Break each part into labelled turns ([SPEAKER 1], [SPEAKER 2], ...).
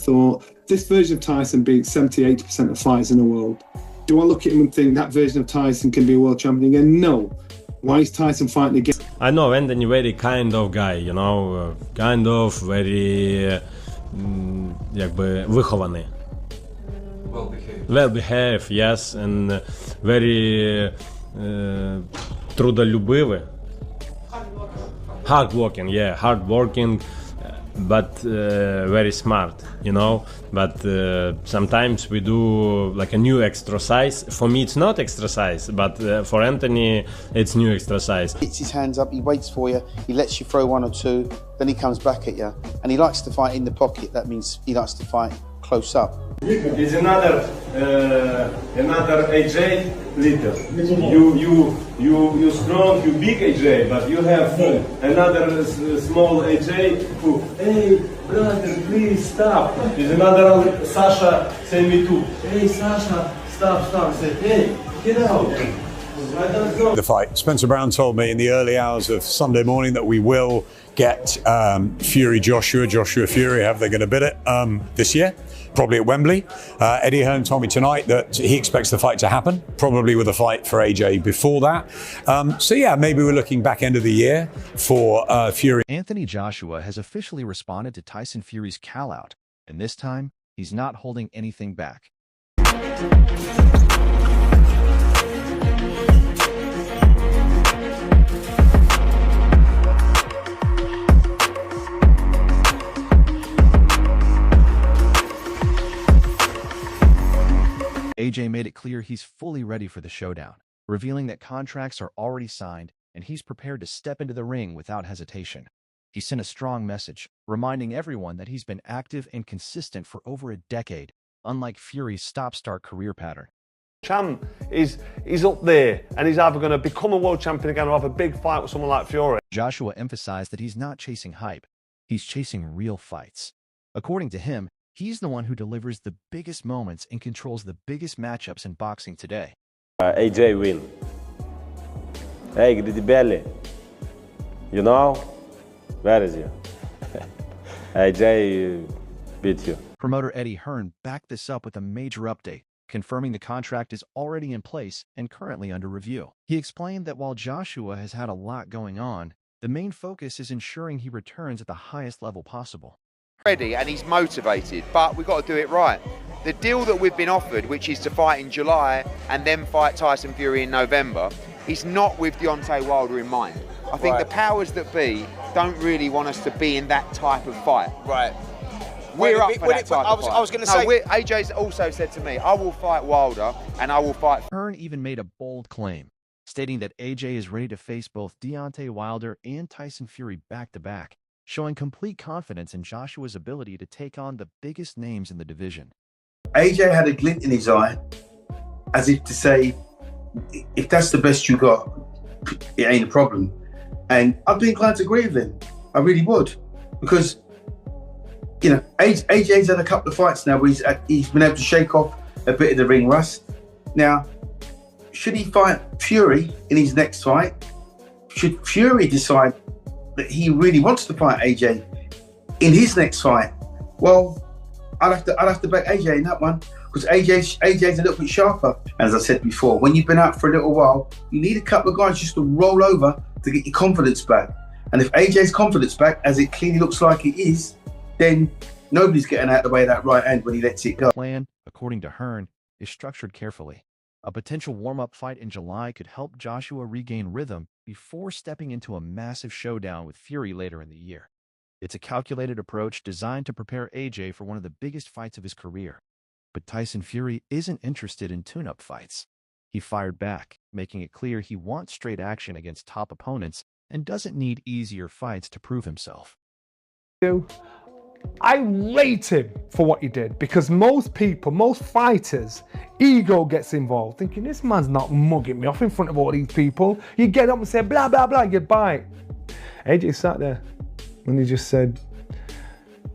[SPEAKER 1] thought, this version of Tyson beats 70-80% of fighters in the world. Do I look at him and think that version of Tyson can be a world champion again? No. Why is Tyson fighting again?
[SPEAKER 2] I know Anthony very kind of guy, you know, kind of very jakby wychowany. Well behaved, yes, and very трудолюбивый. Hardworking, yeah, hardworking, but very smart, you know. But sometimes we do like a new exercise. For me, it's not exercise, but for Anthony, it's new exercise.
[SPEAKER 3] He gets his hands up, he waits for you, he lets you throw one or two, then he comes back at you, and he likes to fight in the pocket. That means he likes to fight close up.
[SPEAKER 2] It's another AJ little. You strong, you big AJ, but you have another small AJ who, hey brother, please stop. There's another Sasha say me too. Hey Sasha, stop. Say, hey, get out.
[SPEAKER 4] The fight. Spencer Brown told me in the early hours of Sunday morning that we will get Joshua Fury, however they're going to bid it, this year, probably at Wembley. Eddie Hearn told me tonight that he expects the fight to happen, probably with a fight for AJ before that. So yeah, maybe we're looking back end of the year for Fury.
[SPEAKER 5] Anthony Joshua has officially responded to Tyson Fury's call-out, and this time, he's not holding anything back. AJ made it clear he's fully ready for the showdown, revealing that contracts are already signed and he's prepared to step into the ring without hesitation. He sent a strong message, reminding everyone that he's been active and consistent for over a decade, unlike Fury's stop-start career pattern.
[SPEAKER 6] Champ is up there, and he's either going to become a world champion again or have a big fight with someone like Fury.
[SPEAKER 5] Joshua emphasized that he's not chasing hype, he's chasing real fights. According to him, he's the one who delivers the biggest moments and controls the biggest matchups in boxing today.
[SPEAKER 2] AJ win. Hey, Belly. You know? Where is you? AJ beat you.
[SPEAKER 5] Promoter Eddie Hearn backed this up with a major update, confirming the contract is already in place and currently under review. He explained that while Joshua has had a lot going on, the main focus is ensuring he returns at the highest level possible.
[SPEAKER 7] Ready and he's motivated, but we've got to do it right. The deal that we've been offered, which is to fight in July and then fight Tyson Fury in November, is not with Deontay Wilder in mind. I think the powers that be don't really want us to be in that type of fight.
[SPEAKER 8] Right.
[SPEAKER 7] We're up for that type of fight.
[SPEAKER 8] I was going to say...
[SPEAKER 7] AJ's also said to me, I will fight Wilder and I will fight...
[SPEAKER 5] Hearn even made a bold claim, stating that AJ is ready to face both Deontay Wilder and Tyson Fury back-to-back, showing complete confidence in Joshua's ability to take on the biggest names in the division.
[SPEAKER 3] AJ had a glint in his eye, as if to say, if that's the best you got, it ain't a problem. And I'd be inclined to agree with him. I really would. Because, you know, AJ's had a couple of fights now where he's been able to shake off a bit of the ring rust. Now, should he fight Fury in his next fight? Should Fury decide that he really wants to fight AJ in his next fight? Well, I'd have to back AJ in that one, because AJ's a little bit sharper. And as I said before, when you've been out for a little while, you need a couple of guys just to roll over to get your confidence back. And if AJ's confidence back, as it clearly looks like it is, then nobody's getting out of the way of that right hand when he lets it go.
[SPEAKER 5] The plan, according to Hearn, is structured carefully. A potential warm-up fight in July could help Joshua regain rhythm before stepping into a massive showdown with Fury later in the year. It's a calculated approach designed to prepare AJ for one of the biggest fights of his career. But Tyson Fury isn't interested in tune-up fights. He fired back, making it clear he wants straight action against top opponents and doesn't need easier fights to prove himself.
[SPEAKER 9] I rate him for what he did, because most people, most fighters, ego gets involved, thinking this man's not mugging me off in front of all these people. You get up and say blah blah blah, you bite. AJ sat there and he just said,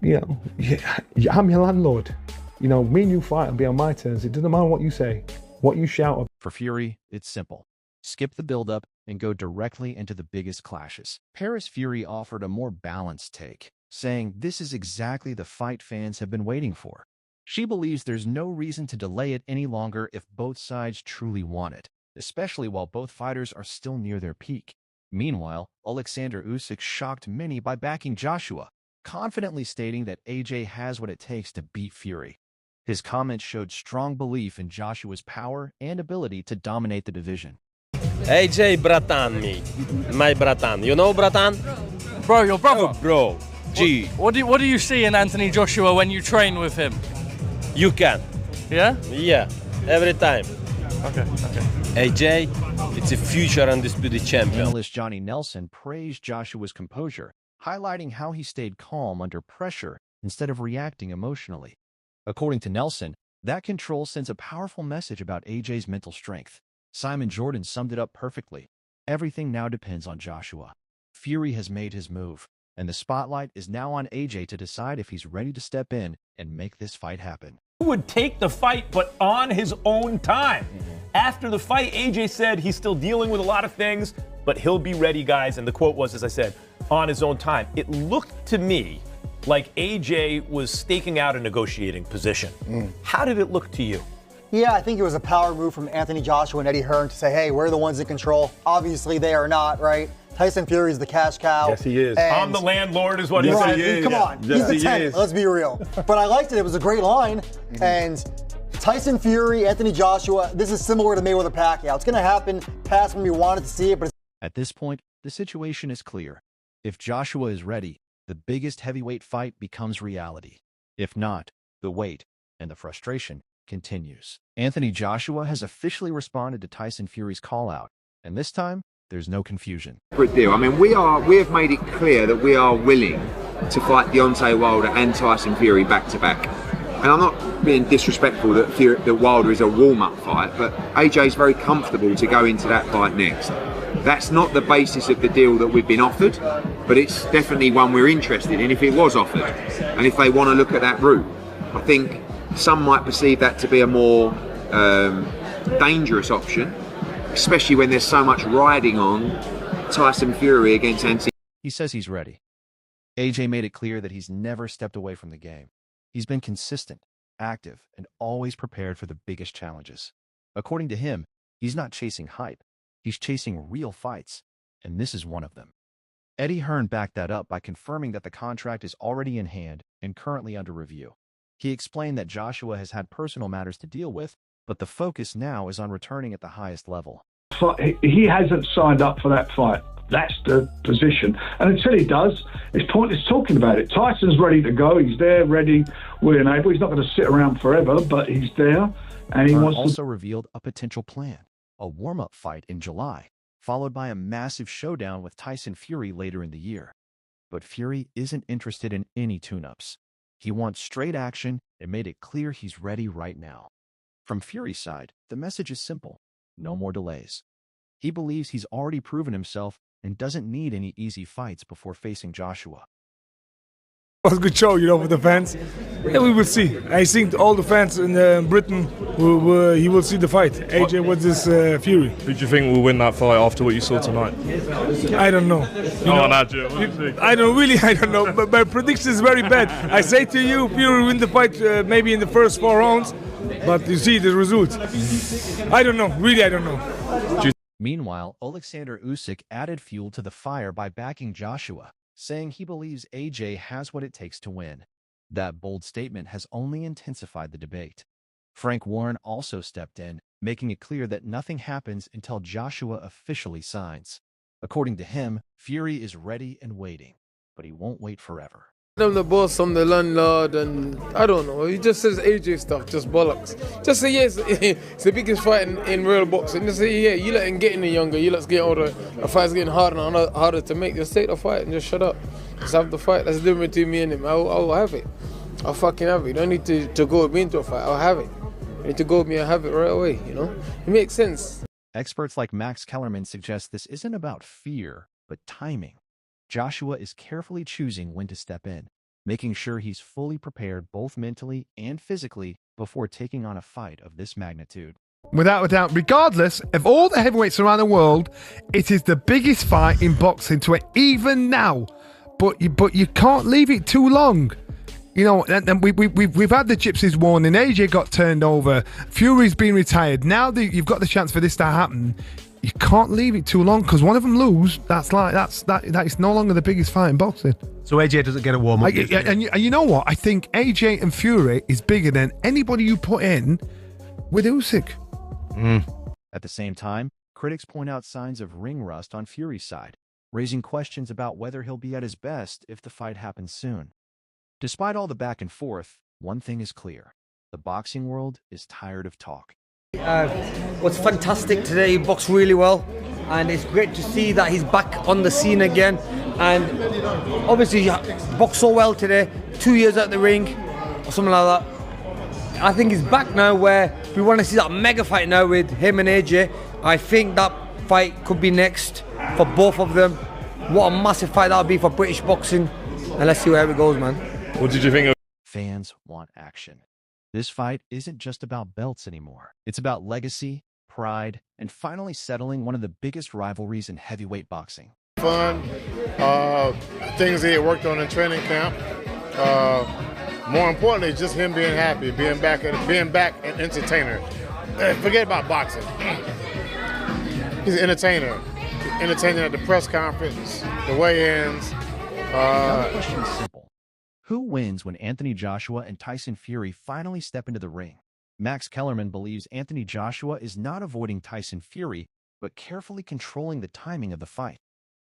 [SPEAKER 9] you know, yeah, I'm your landlord. You know, me and you fight and be on my terms. It doesn't matter what you say, what you shout.
[SPEAKER 5] For Fury, it's simple. Skip the build-up and go directly into the biggest clashes. Paris Fury offered a more balanced take, saying this is exactly the fight fans have been waiting for. She believes there's no reason to delay it any longer if both sides truly want it, especially while both fighters are still near their peak. Meanwhile, Alexander Usyk shocked many by backing Joshua, confidently stating that AJ has what it takes to beat Fury. His comments showed strong belief in Joshua's power and ability to dominate the division.
[SPEAKER 8] AJ bratan me, my bratan. You know bratan?
[SPEAKER 10] Bro, your brother.
[SPEAKER 8] Oh, bro. G.
[SPEAKER 10] What do you see in Anthony Joshua when you train with him?
[SPEAKER 8] You can.
[SPEAKER 10] Yeah?
[SPEAKER 8] Yeah, every time.
[SPEAKER 10] Okay.
[SPEAKER 8] AJ, it's a future undisputed champion.
[SPEAKER 5] Analyst Johnny Nelson praised Joshua's composure, highlighting how he stayed calm under pressure instead of reacting emotionally. According to Nelson, that control sends a powerful message about AJ's mental strength. Simon Jordan summed it up perfectly. Everything now depends on Joshua. Fury has made his move, and the spotlight is now on AJ to decide if he's ready to step in and make this fight happen.
[SPEAKER 11] He would take the fight, but on his own time. After the fight, AJ said he's still dealing with a lot of things, but he'll be ready, guys. And the quote was, as I said, on his own time. It looked to me like AJ was staking out a negotiating position. How did it look to you?
[SPEAKER 12] Yeah, I think it was a power move from Anthony Joshua and Eddie Hearn to say, hey, we're the ones in control. Obviously, they are not, right? Tyson Fury is the cash cow.
[SPEAKER 11] Yes, he is. I'm the landlord is what he said.
[SPEAKER 12] Come on, he's the tenant, let's be real. But I liked it. It was a great line. And Tyson Fury, Anthony Joshua, this is similar to Mayweather-Pacquiao. It's going to happen past when we wanted to see it. But
[SPEAKER 5] at this point, the situation is clear. If Joshua is ready, the biggest heavyweight fight becomes reality. If not, the wait and the frustration continues. Anthony Joshua has officially responded to Tyson Fury's call-out, and this time, there's no confusion.
[SPEAKER 7] Good deal. I mean, we have made it clear that we are willing to fight Deontay Wilder and Tyson Fury back to back. And I'm not being disrespectful that Wilder is a warm-up fight, but AJ is very comfortable to go into that fight next. That's not the basis of the deal that we've been offered, but it's definitely one we're interested in if it was offered. And if they want to look at that route, I think some might perceive that to be a more dangerous option, especially when there's so much riding on Tyson Fury against Anthony.
[SPEAKER 5] He says he's ready. AJ made it clear that he's never stepped away from the game. He's been consistent, active, and always prepared for the biggest challenges. According to him, he's not chasing hype. He's chasing real fights, and this is one of them. Eddie Hearn backed that up by confirming that the contract is already in hand and currently under review. He explained that Joshua has had personal matters to deal with, but the focus now is on returning at the highest level.
[SPEAKER 13] He hasn't signed up for that fight. That's the position. And until he does, it's pointless talking about it. Tyson's ready to go. He's there, ready, willing, able. He's not going to sit around forever, but he's there. And he wants
[SPEAKER 5] also revealed a potential plan, a warm-up fight in July, followed by a massive showdown with Tyson Fury later in the year. But Fury isn't interested in any tune-ups. He wants straight action and made it clear he's ready right now. From Fury's side, the message is simple. No more delays. He believes he's already proven himself and doesn't need any easy fights before facing Joshua.
[SPEAKER 9] It was a good show, for the fans. Yeah, we will see. I think all the fans in Britain, he will see the fight. AJ versus Fury.
[SPEAKER 14] Who do you think will win that fight after what you saw tonight?
[SPEAKER 9] I don't know. I don't know. But my prediction is very bad. I say to you, Fury will win the fight maybe in the first 4 rounds. But you see the result. I don't know. Really, I don't know.
[SPEAKER 5] Meanwhile, Alexander Usyk added fuel to the fire by backing Joshua, saying he believes AJ has what it takes to win. That bold statement has only intensified the debate. Frank Warren also stepped in, making it clear that nothing happens until Joshua officially signs. According to him, Fury is ready and waiting, but he won't wait forever.
[SPEAKER 15] I'm the boss, I'm the landlord, and I don't know. He just says AJ stuff, just bollocks. Just say yes, it's the biggest fight in real boxing. Just say yeah, you let him get any younger, you let's get older. The fight's getting harder and harder to make. Just take the fight and just shut up. Just have the fight. That's the difference between me and him. I'll have it. I'll fucking have it. You don't need to go with me into a fight. I'll have it. You need to go with me and have it right away, It makes sense.
[SPEAKER 5] Experts like Max Kellerman suggest this isn't about fear, but timing. Joshua is carefully choosing when to step in, making sure he's fully prepared both mentally and physically before taking on a fight of this magnitude.
[SPEAKER 16] Without a doubt, regardless of all the heavyweights around the world, it is the biggest fight in boxing to even now but you can't leave it too long. You know, and we've had the gypsies warning. AJ got turned over. Fury's been retired. Now that you've got the chance for this to happen, you can't leave it too long, because one of them lose. That is no longer the biggest fight in boxing.
[SPEAKER 17] So AJ doesn't get a warm up.
[SPEAKER 16] And you know what? I think AJ and Fury is bigger than anybody you put in with Usyk.
[SPEAKER 5] At the same time, critics point out signs of ring rust on Fury's side, raising questions about whether he'll be at his best if the fight happens soon. Despite all the back and forth, one thing is clear. The boxing world is tired of talk.
[SPEAKER 18] What's fantastic today, he boxed really well, and it's great to see that he's back on the scene again. And obviously he boxed so well today, 2 years at the ring or something like that. I think he's back now, where we want to see that mega fight now with him and AJ. I think that fight could be next for both of them. What a massive fight that'll be for British boxing, and let's see where it goes, man.
[SPEAKER 11] What did you think of?
[SPEAKER 5] Fans want action. This fight isn't just about belts anymore. It's about legacy, pride, and finally settling one of the biggest rivalries in heavyweight boxing.
[SPEAKER 19] Fun, things he had worked on in training camp. More importantly, just him being happy, being back an entertainer. Forget about boxing. He's an entertainer. Entertaining at the press conference, the weigh-ins.
[SPEAKER 5] The question is simple. Who wins when Anthony Joshua and Tyson Fury finally step into the ring? Max Kellerman believes Anthony Joshua is not avoiding Tyson Fury, but carefully controlling the timing of the fight.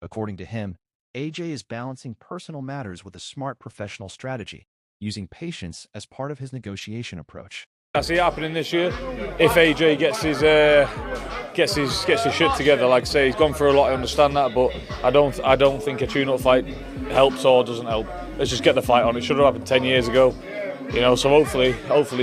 [SPEAKER 5] According to him, AJ is balancing personal matters with a smart professional strategy, using patience as part of his negotiation approach.
[SPEAKER 20] I see it happening this year. If AJ gets his shit together, like I say, he's gone through a lot. I understand that, but I don't think a tune-up fight helps or doesn't help. Let's just get the fight on. It should have happened 10 years ago, you know. So hopefully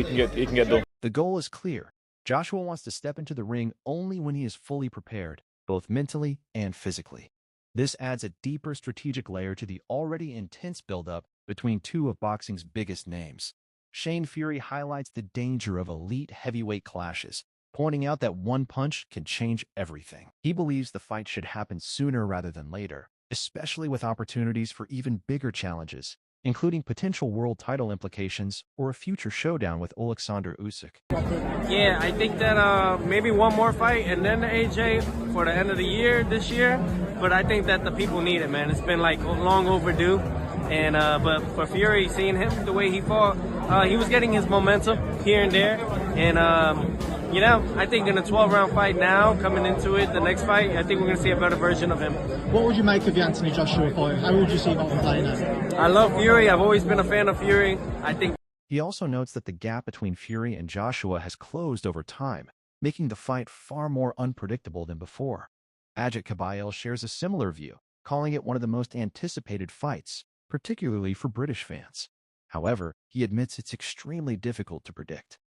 [SPEAKER 20] he can get done.
[SPEAKER 5] The goal is clear. Joshua wants to step into the ring only when he is fully prepared, both mentally and physically. This adds a deeper strategic layer to the already intense build-up between two of boxing's biggest names. Shane Fury highlights the danger of elite heavyweight clashes, pointing out that one punch can change everything. He believes the fight should happen sooner rather than later, especially with opportunities for even bigger challenges, including potential world title implications or a future showdown with Alexander Usyk.
[SPEAKER 8] Yeah, I think that maybe one more fight and then the AJ for the end of the year this year. But I think that the people need it, man. It's been like long overdue. And but for Fury, seeing him the way he fought, he was getting his momentum here and there. And you know, I think in a 12-round fight now, coming into it, the next fight, I think we're going to see a better version of him.
[SPEAKER 21] What would you make of the Anthony Joshua fight? How would you see that one playing out?
[SPEAKER 8] I love Fury. I've always been a fan of Fury. I think.
[SPEAKER 5] He also notes that the gap between Fury and Joshua has closed over time, making the fight far more unpredictable than before. Ajit Kabayel shares a similar view, calling it one of the most anticipated fights, particularly for British fans. However, he admits it's extremely difficult to predict.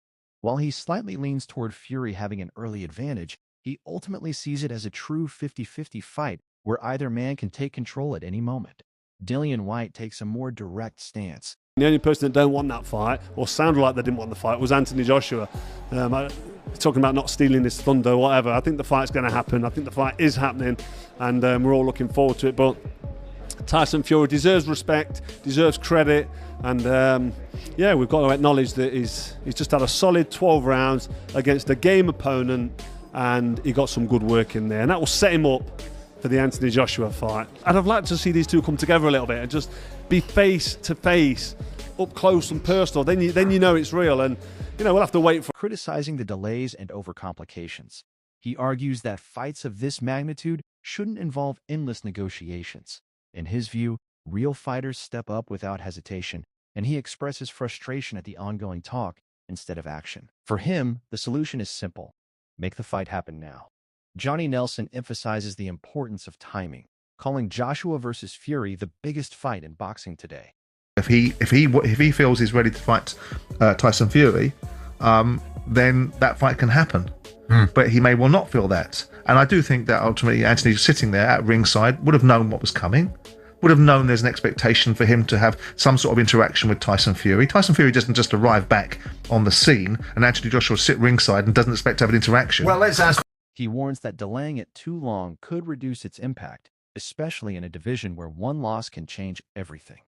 [SPEAKER 5] While he slightly leans toward Fury having an early advantage, he ultimately sees it as a true 50-50 fight where either man can take control at any moment. Dillian Whyte takes a more direct stance.
[SPEAKER 6] The only person that don't want that fight, or sounded like they didn't want the fight, was Anthony Joshua. Talking about not stealing his thunder or whatever. I think the fight's going to happen. I think the fight is happening, and we're all looking forward to it. But Tyson Fury deserves respect, deserves credit, and yeah, we've got to acknowledge that he's just had a solid 12 rounds against a game opponent, and he got some good work in there, and that will set him up for the Anthony Joshua fight. And I'd like to see these two come together a little bit and just be face to face, up close and personal. Then you know it's real, and you know we'll have to wait for.
[SPEAKER 5] Criticizing the delays and overcomplications, he argues that fights of this magnitude shouldn't involve endless negotiations. In his view, real fighters step up without hesitation, and he expresses frustration at the ongoing talk instead of action. For him, the solution is simple: make the fight happen now. Johnny Nelson emphasizes the importance of timing, calling Joshua versus Fury the biggest fight in boxing today.
[SPEAKER 22] If he feels he's ready to fight Tyson Fury, then that fight can happen. But he may well not feel that. And I do think that ultimately Anthony, sitting there at ringside, would have known what was coming, would have known there's an expectation for him to have some sort of interaction with Tyson Fury. Tyson Fury doesn't just arrive back on the scene and Anthony Joshua sit ringside and doesn't expect to have an interaction.
[SPEAKER 17] Well, let's ask.
[SPEAKER 5] He warns that delaying it too long could reduce its impact, especially in a division where one loss can change everything.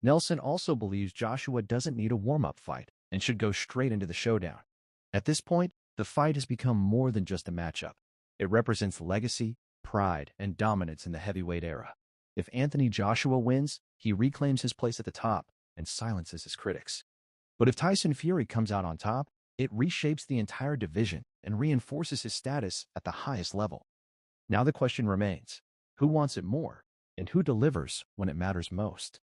[SPEAKER 5] Nelson also believes Joshua doesn't need a warm-up fight and should go straight into the showdown. At this point, the fight has become more than just a matchup. It represents legacy, pride, and dominance in the heavyweight era. If Anthony Joshua wins, he reclaims his place at the top and silences his critics. But if Tyson Fury comes out on top, it reshapes the entire division and reinforces his status at the highest level. Now the question remains, who wants it more, and who delivers when it matters most?